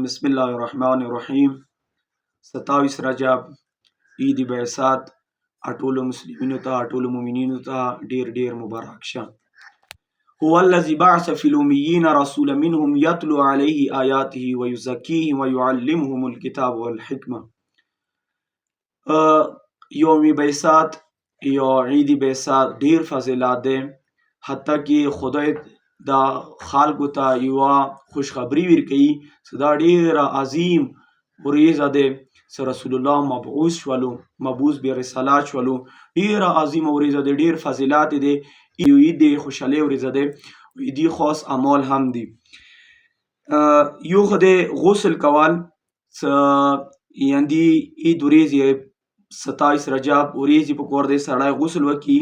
بسم الله الرحمن الرحیم 27 رجب عید بعثت ټولو مسلمینو ته ټولو مؤمنینو ته ډیر ډیر مبارک شه. هو الذي بعث في الأميين رسولا منهم يتلو عليه آياته ويزكيهم ويعلمهم الكتاب والحكمة. یوم بعثت یا عید بعثت ډیر فضیلت دی، حتی کې خدای دا خلکو ته یوه خوشخبري ورکوي چې دا ډیره عظیم ورځ ده چې رسول الله مبعوث بیا رسالت شولو. ډیره عظیمه ورځ ده، ډیر فضیلت دی، عید دی، خوشحالۍ ورځ ده، عیدي خاص اعمال هم دي. یو خو د غسل کول، یعنې عید ورځ 27 رجب ورځ پکار دی سړی غسل وکړي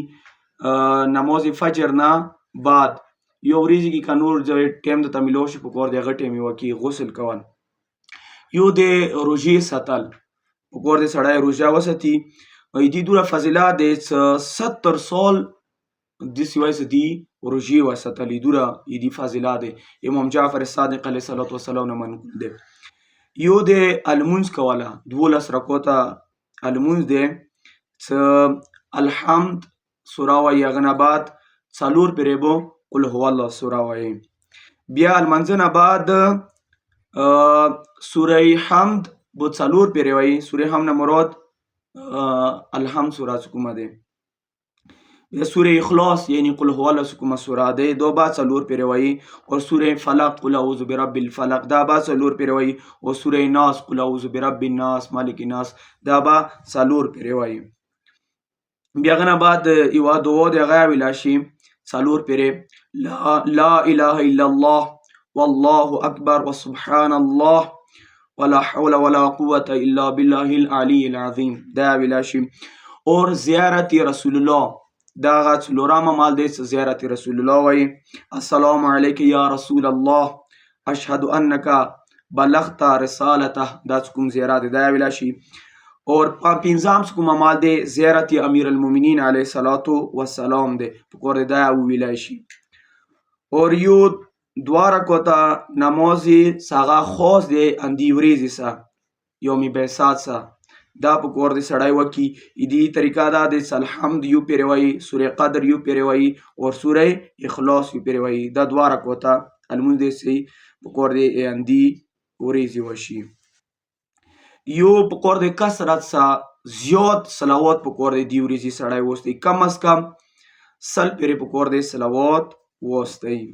نماز فجر نه بعد. یو ورځ کې که نور ټایم درته میلاو شي پکار دی هغه ټایم یې وکړي غسل کول. یو د روژې ساتل پکار دی سړی روژه وساتي. عیدي دومره فضیلت دی چې 70 سال داسې وایي چې دی روژې وساتلي، دومره عیدي فضیلت دی. امام جعفر صادق علیه صلات وسلام نه منقول دی. یو د لمونځ کوله 12 رکعته لمونځ دی چې الحمد سوره وایي، هغه نه بعد 4 پیرې به قل هو الله سوره وایي. بیا لمانځه نه بعد سوره حمد به 4 پیرې وایي. سوره حمد نه مراد الحمد سوره چې کومه دی. بیا سوره اخلاص یعنی قل هو الله چې کومه سوره دی دا بعد 4 پیرې وایي. او سوره فلق قل اعوذ برب الفلق دا بعد 4 پیرې وایي. او سوره ناس قل اعوذ برب الناس مالک الناس دا بعد 4 پیرې وایي. بیا هغه نه بعد یوه دعا دی هغه ویلی شي 4 پیرې، لا اله الا الله والله اکبر وسبحان الله ولا حول ولا قوة الا بالله العلی العظیم دا ویلی شي. اور زیارت رسول الله دا هغه څلورم عمل دی چې زیارت رسول الله وایي. السلام علیک یا رسول الله اشهد انک بلغت رسالته دا چې کوم زیارت دی دا ویلی شي. اور پنځم چې کوم عمل دی زیارت امیر المؤمنین علیه الصلاة والسلام دی پکار دی دا وویلی شي. اور یو 2 رکعته نماز هغه خاص دی اندې ورځې څخه یوم بعثت څخه دا پکار دی سړی وکړي. عیدي طریقه دا دی چې الحمد یو پیرې وایي، سوره قدر یو پیرې وایي او سوره اخلاص یو پیرې وایي. دا 2 رکعته لمونځ دی چې پکار دی اندې ورځې وشي. یو پکار دی کثرت څخه زیات صلوات پکار دی دې ورځې سړی ووایي، کم از کم 100 پیرې پکار دی صلوات ووایي.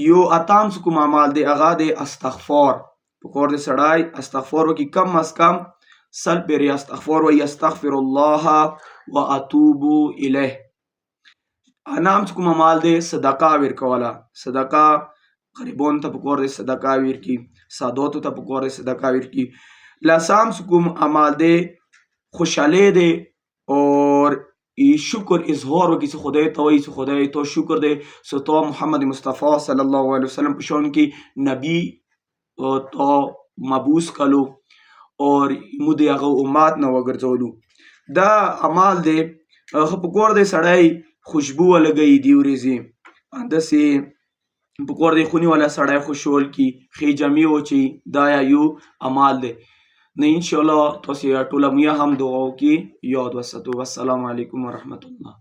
یو اتم چې کوم عمل دی هغه دی استغفار پکار دی سړی استغفار وکړي، کم از کم 100 پیرې استغفار وایي. استغفر الله و اتوب الیه. 9 چې کوم عمل دی صدقه ورکوله، صدقه غریبانو ته پکار دی صدقه ورکړي، ساداتو ته پکار دی صدقه ورکړي. 10 چې کوم عمل دی خوشحالۍ دی اور شکر اظهار وکړي چې خدای ته وایي چې خدای تا شکر دی چې تا محمد مصطفی صلی الله علیه وسلم په شان کې نبی تا مبعوث کړلو اور موږ د هغه امت نه وګرځولو. دا عمل دی پکار دی سړی خوشبو ولګوي دې ورځې، همداسې پکار دی خونې والا سړی خوشحال کړي، ښې جامې واچوي. دا یو عمل دی. نه انشاءالله تاسې ټوله میا هم دعا وکړي، یاد وساتو. والسلام علیکم ورحمة الله.